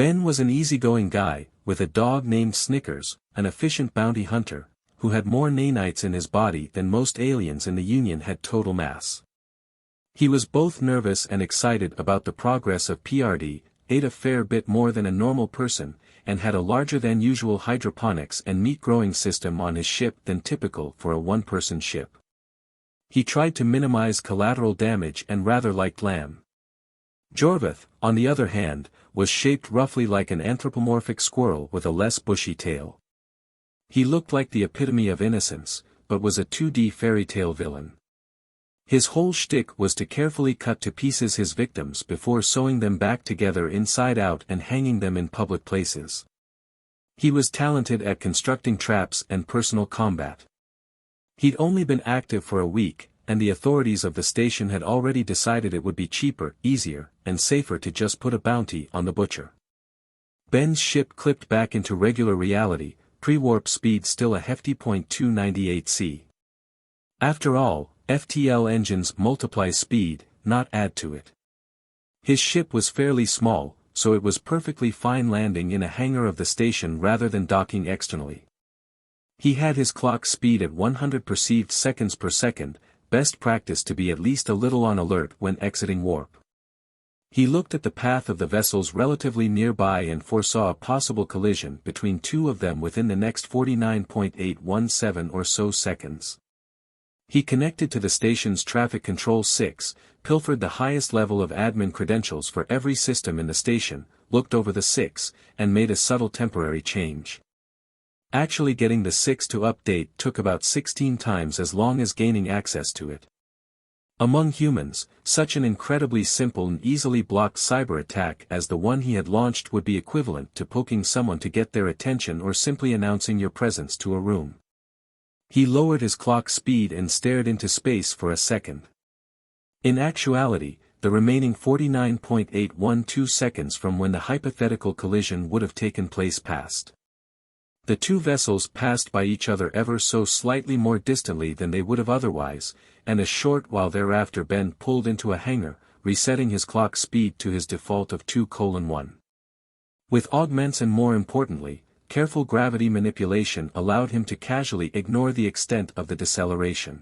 Ben was an easygoing guy, with a dog named Snickers, an efficient bounty hunter, who had more nanites in his body than most aliens in the Union had total mass. He was both nervous and excited about the progress of PRD, ate a fair bit more than a normal person, and had a larger than usual hydroponics and meat growing system on his ship than typical for a one-person ship. He tried to minimize collateral damage and rather liked lamb. Jorvath, on the other hand, was shaped roughly like an anthropomorphic squirrel with a less bushy tail. He looked like the epitome of innocence, but was a 2D fairy tale villain. His whole shtick was to carefully cut to pieces his victims before sewing them back together inside out and hanging them in public places. He was talented at constructing traps and personal combat. He'd only been active for a week, and the authorities of the station had already decided it would be cheaper, easier, and safer to just put a bounty on the butcher. Ben's ship clipped back into regular reality, pre-warp speed still a hefty .298 c. After all, FTL engines multiply speed, not add to it. His ship was fairly small, so it was perfectly fine landing in a hangar of the station rather than docking externally. He had his clock speed at 100 perceived seconds per second, best practice to be at least a little on alert when exiting warp. He looked at the path of the vessels relatively nearby and foresaw a possible collision between two of them within the next 49.817 or so seconds. He connected to the station's traffic control 6, pilfered the highest level of admin credentials for every system in the station, looked over the 6, and made a subtle temporary change. Actually getting the 6 to update took about 16 times as long as gaining access to it. Among humans, such an incredibly simple and easily blocked cyber attack as the one he had launched would be equivalent to poking someone to get their attention or simply announcing your presence to a room. He lowered his clock speed and stared into space for a second. In actuality, the remaining 49.812 seconds from when the hypothetical collision would have taken place passed. The two vessels passed by each other ever so slightly more distantly than they would have otherwise, and a short while thereafter Ben pulled into a hangar, resetting his clock speed to his default of 2:1. With augments and more importantly, careful gravity manipulation allowed him to casually ignore the extent of the deceleration.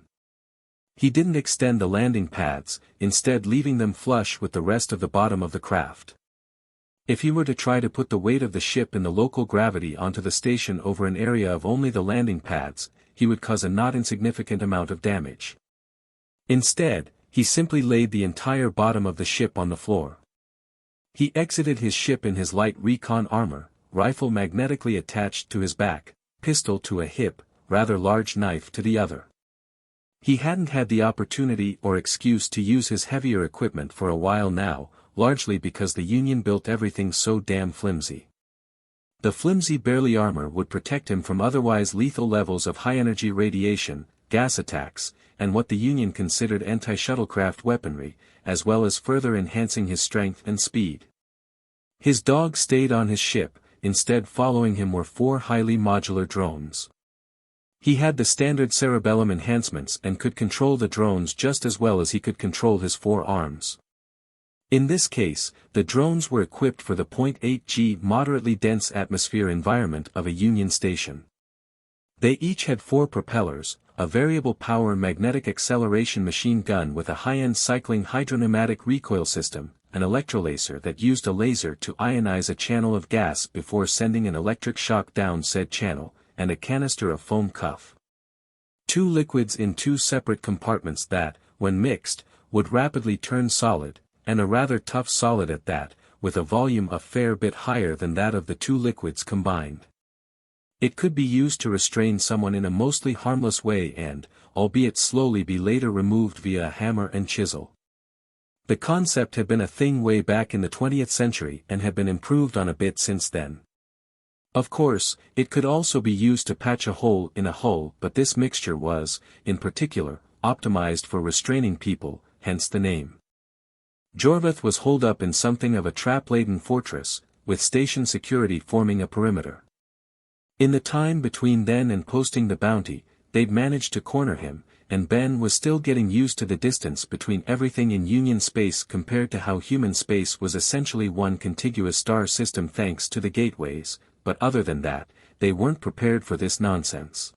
He didn't extend the landing pads, instead leaving them flush with the rest of the bottom of the craft. If he were to try to put the weight of the ship in the local gravity onto the station over an area of only the landing pads, he would cause a not insignificant amount of damage. Instead, he simply laid the entire bottom of the ship on the floor. He exited his ship in his light recon armor, rifle magnetically attached to his back, pistol to a hip, rather large knife to the other. He hadn't had the opportunity or excuse to use his heavier equipment for a while now, largely because the Union built everything so damn flimsy. The flimsy barely armor would protect him from otherwise lethal levels of high-energy radiation, gas attacks, and what the Union considered anti-shuttlecraft weaponry, as well as further enhancing his strength and speed. His dog stayed on his ship, instead following him were 4 highly modular drones. He had the standard cerebellum enhancements and could control the drones just as well as he could control his 4 arms. In this case, the drones were equipped for the 0.8 G moderately dense atmosphere environment of a Union station. They each had 4 propellers, a variable power magnetic acceleration machine gun with a high-end cycling hydropneumatic recoil system, an electrolaser that used a laser to ionize a channel of gas before sending an electric shock down said channel, and a canister of foam cuff. 2 liquids in 2 separate compartments that, when mixed, would rapidly turn solid, and a rather tough solid at that, with a volume a fair bit higher than that of the 2 liquids combined. It could be used to restrain someone in a mostly harmless way and, albeit slowly, be later removed via a hammer and chisel. The concept had been a thing way back in the 20th century and had been improved on a bit since then. Of course, it could also be used to patch a hole in a hull, but this mixture was, in particular, optimized for restraining people, hence the name. Jorvath was holed up in something of a trap-laden fortress, with station security forming a perimeter. In the time between then and posting the bounty, they'd managed to corner him, and Ben was still getting used to the distance between everything in Union space compared to how human space was essentially one contiguous star system thanks to the gateways, but other than that, they weren't prepared for this nonsense.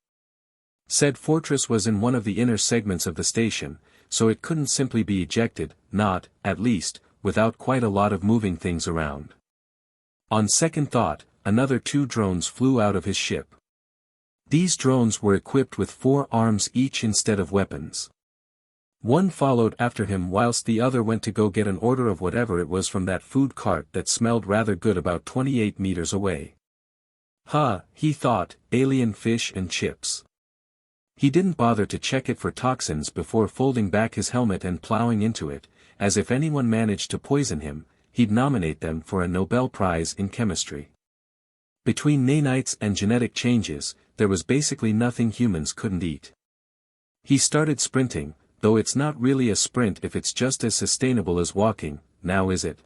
Said fortress was in one of the inner segments of the station, so it couldn't simply be ejected, not, at least, without quite a lot of moving things around. On second thought, another 2 drones flew out of his ship. These drones were equipped with 4 arms each instead of weapons. One followed after him whilst the other went to go get an order of whatever it was from that food cart that smelled rather good about 28 meters away. He thought, alien fish and chips. He didn't bother to check it for toxins before folding back his helmet and plowing into it, as if anyone managed to poison him, he'd nominate them for a Nobel Prize in chemistry. Between nanites and genetic changes, there was basically nothing humans couldn't eat. He started sprinting, though it's not really a sprint if it's just as sustainable as walking, now is it?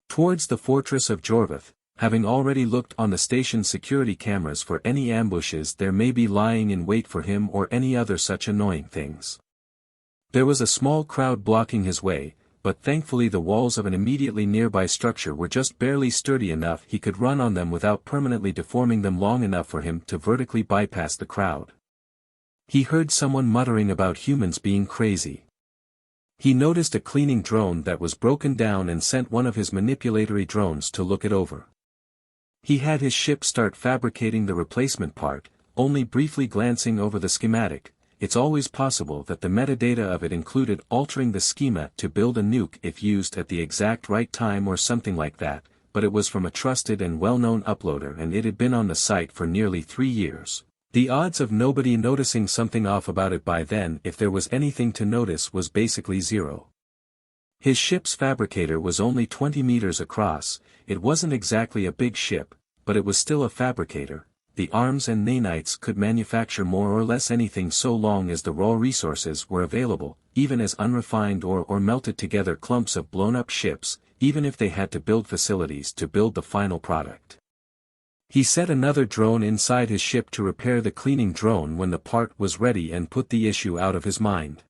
Towards the fortress of Jorvath, having already looked on the station's security cameras for any ambushes there may be lying in wait for him or any other such annoying things. There was a small crowd blocking his way, but thankfully the walls of an immediately nearby structure were just barely sturdy enough he could run on them without permanently deforming them long enough for him to vertically bypass the crowd. He heard someone muttering about humans being crazy. He noticed a cleaning drone that was broken down and sent one of his manipulatory drones to look it over. He had his ship start fabricating the replacement part, only briefly glancing over the schematic. It's always possible that the metadata of it included altering the schema to build a nuke if used at the exact right time or something like that, but it was from a trusted and well-known uploader and it had been on the site for nearly 3 years. The odds of nobody noticing something off about it by then if there was anything to notice was basically 0. His ship's fabricator was only 20 meters across, it wasn't exactly a big ship, but it was still a fabricator. The arms and nanites could manufacture more or less anything so long as the raw resources were available, even as unrefined or melted together clumps of blown-up ships, even if they had to build facilities to build the final product. He set another drone inside his ship to repair the cleaning drone when the part was ready and put the issue out of his mind.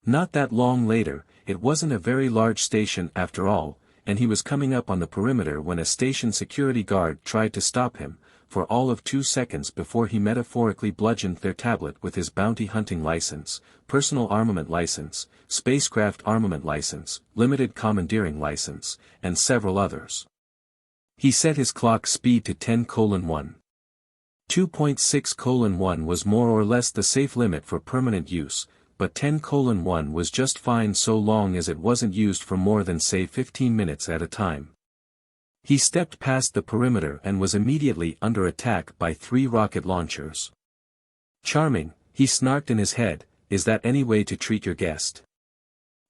Not that long later, it wasn't a very large station after all, and he was coming up on the perimeter when a station security guard tried to stop him, for all of 2 seconds before he metaphorically bludgeoned their tablet with his bounty hunting license, personal armament license, spacecraft armament license, limited commandeering license, and several others. He set his clock speed to 10:1. 2.6:1 was more or less the safe limit for permanent use, but 10:1 was just fine so long as it wasn't used for more than say 15 minutes at a time. He stepped past the perimeter and was immediately under attack by 3 rocket launchers. Charming, he snarked in his head, is that any way to treat your guest?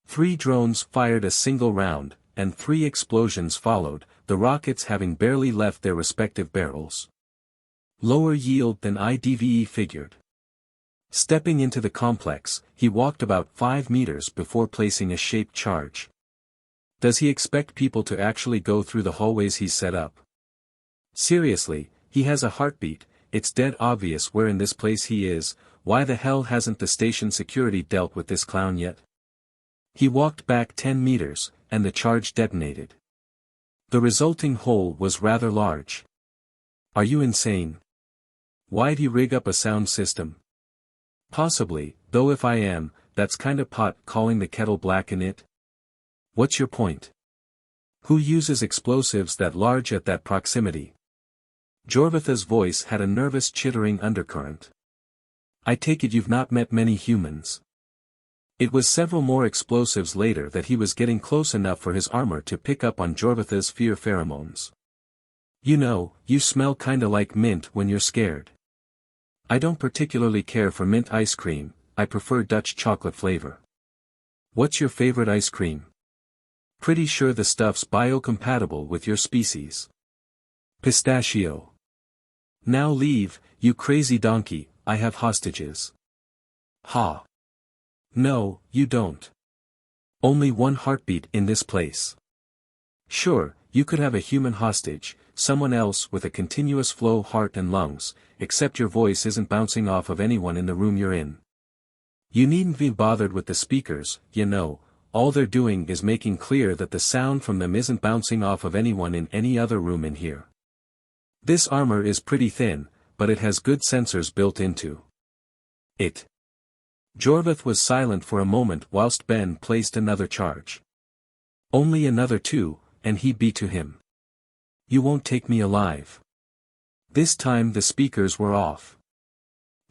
3 drones fired a single round, and 3 explosions followed, the rockets having barely left their respective barrels. Lower yield than IDVE figured. Stepping into the complex, he walked about 5 meters before placing a shaped charge. Does he expect people to actually go through the hallways he's set up? Seriously, he has a heartbeat, it's dead obvious where in this place he is, why the hell hasn't the station security dealt with this clown yet? He walked back 10 meters, and the charge detonated. The resulting hole was rather large. Are you insane? Why'd he rig up a sound system? Possibly, though if I am, that's kinda pot calling the kettle black in it. What's your point? Who uses explosives that large at that proximity? Jorvath's voice had a nervous chittering undercurrent. I take it you've not met many humans. It was several more explosives later that he was getting close enough for his armor to pick up on Jorvath's fear pheromones. You know, you smell kinda like mint when you're scared. I don't particularly care for mint ice cream, I prefer Dutch chocolate flavor. What's your favorite ice cream? Pretty sure the stuff's biocompatible with your species. Pistachio. Now leave, you crazy donkey, I have hostages. Ha. No, you don't. Only one heartbeat in this place. Sure, you could have a human hostage, someone else with a continuous flow heart and lungs, except your voice isn't bouncing off of anyone in the room you're in. You needn't be bothered with the speakers, you know, all they're doing is making clear that the sound from them isn't bouncing off of anyone in any other room in here. This armor is pretty thin, but it has good sensors built into it. Jorvath was silent for a moment whilst Ben placed another charge. Only another 2, and he'd be to him. You won't take me alive. This time the speakers were off.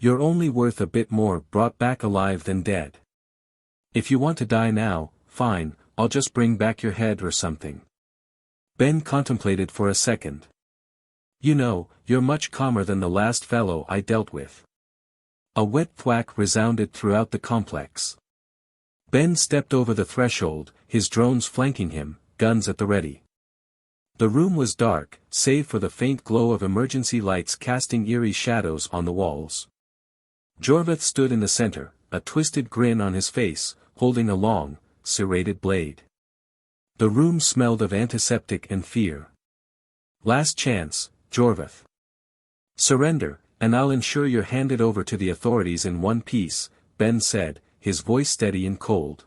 You're only worth a bit more brought back alive than dead. If you want to die now, fine, I'll just bring back your head or something. Ben contemplated for a second. You know, you're much calmer than the last fellow I dealt with. A wet thwack resounded throughout the complex. Ben stepped over the threshold, his drones flanking him, guns at the ready. The room was dark, save for the faint glow of emergency lights casting eerie shadows on the walls. Jorvath stood in the center, a twisted grin on his face, holding a long, serrated blade. The room smelled of antiseptic and fear. Last chance, Jorvath. Surrender, and I'll ensure you're handed over to the authorities in one piece, Ben said, his voice steady and cold.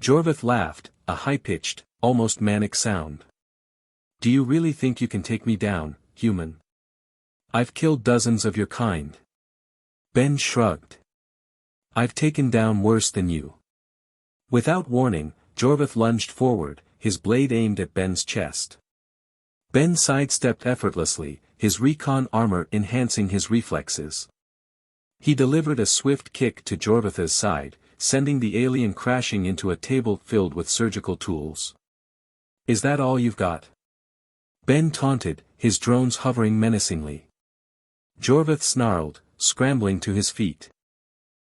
Jorvath laughed, a high-pitched, almost manic sound. Do you really think you can take me down, human? I've killed dozens of your kind. Ben shrugged. I've taken down worse than you. Without warning, Jorvath lunged forward, his blade aimed at Ben's chest. Ben sidestepped effortlessly, his recon armor enhancing his reflexes. He delivered a swift kick to Jorvath's side, sending the alien crashing into a table filled with surgical tools. Is that all you've got? Ben taunted, his drones hovering menacingly. Jorvath snarled, scrambling to his feet.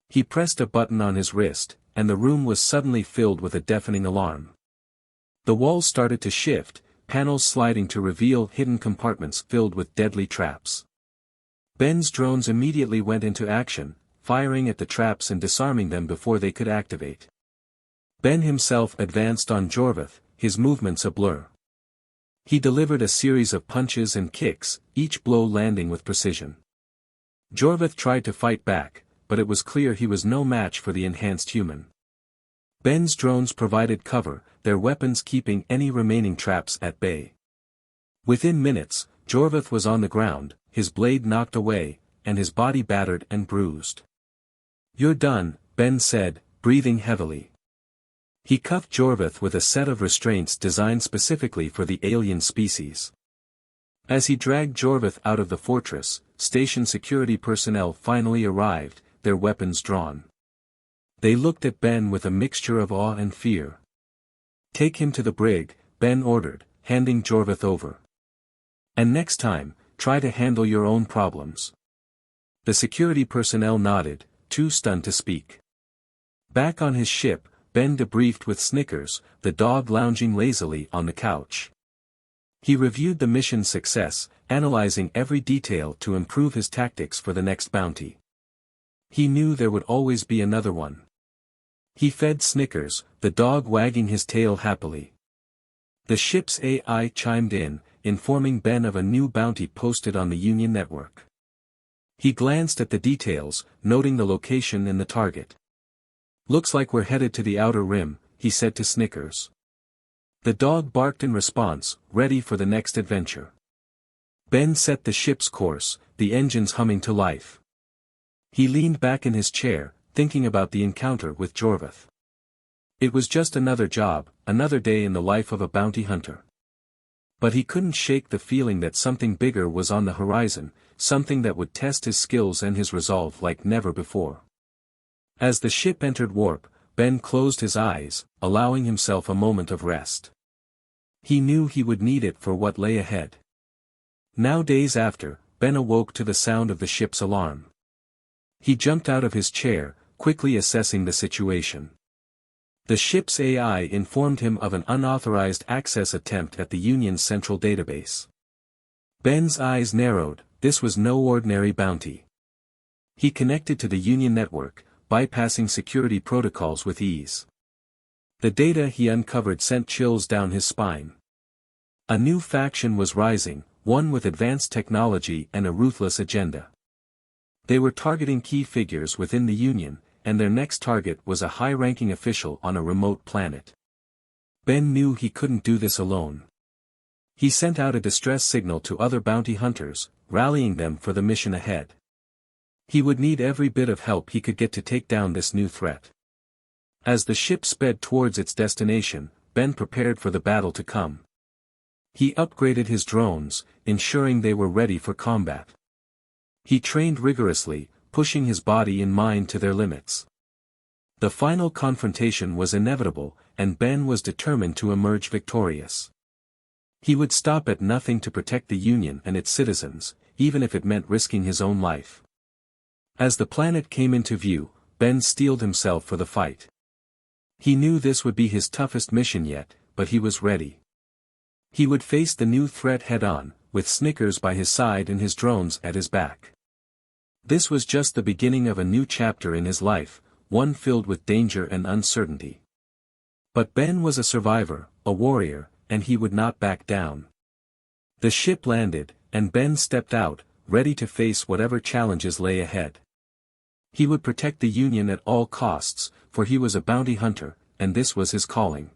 He pressed a button on his wrist, and the room was suddenly filled with a deafening alarm. The walls started to shift, panels sliding to reveal hidden compartments filled with deadly traps. Ben's drones immediately went into action, firing at the traps and disarming them before they could activate. Ben himself advanced on Jorvath, his movements a blur. He delivered a series of punches and kicks, each blow landing with precision. Jorvath tried to fight back, but it was clear he was no match for the enhanced human. Ben's drones provided cover, their weapons keeping any remaining traps at bay. Within minutes, Jorvath was on the ground, his blade knocked away, and his body battered and bruised. You're done, Ben said, breathing heavily. He cuffed Jorvath with a set of restraints designed specifically for the alien species. As he dragged Jorvath out of the fortress, station security personnel finally arrived, their weapons drawn. They looked at Ben with a mixture of awe and fear. Take him to the brig, Ben ordered, handing Jorvath over. And next time, try to handle your own problems. The security personnel nodded, too stunned to speak. Back on his ship, Ben debriefed with Snickers, the dog lounging lazily on the couch. He reviewed the mission's success, analyzing every detail to improve his tactics for the next bounty. He knew there would always be another one. He fed Snickers, the dog wagging his tail happily. The ship's AI chimed in, informing Ben of a new bounty posted on the Union network. He glanced at the details, noting the location and the target. Looks like we're headed to the outer rim, he said to Snickers. The dog barked in response, ready for the next adventure. Ben set the ship's course, the engines humming to life. He leaned back in his chair, thinking about the encounter with Jorvath. It was just another job, another day in the life of a bounty hunter. But he couldn't shake the feeling that something bigger was on the horizon, something that would test his skills and his resolve like never before. As the ship entered warp, Ben closed his eyes, allowing himself a moment of rest. He knew he would need it for what lay ahead. Now days after, Ben awoke to the sound of the ship's alarm. He jumped out of his chair, quickly assessing the situation. The ship's AI informed him of an unauthorized access attempt at the Union's central database. Ben's eyes narrowed, this was no ordinary bounty. He connected to the Union network, bypassing security protocols with ease. The data he uncovered sent chills down his spine. A new faction was rising, one with advanced technology and a ruthless agenda. They were targeting key figures within the Union, and their next target was a high-ranking official on a remote planet. Ben knew he couldn't do this alone. He sent out a distress signal to other bounty hunters, rallying them for the mission ahead. He would need every bit of help he could get to take down this new threat. As the ship sped towards its destination, Ben prepared for the battle to come. He upgraded his drones, ensuring they were ready for combat. He trained rigorously, pushing his body and mind to their limits. The final confrontation was inevitable, and Ben was determined to emerge victorious. He would stop at nothing to protect the Union and its citizens, even if it meant risking his own life. As the planet came into view, Ben steeled himself for the fight. He knew this would be his toughest mission yet, but he was ready. He would face the new threat head-on, with Snickers by his side and his drones at his back. This was just the beginning of a new chapter in his life, one filled with danger and uncertainty. But Ben was a survivor, a warrior, and he would not back down. The ship landed, and Ben stepped out, ready to face whatever challenges lay ahead. He would protect the Union at all costs, for he was a bounty hunter, and this was his calling.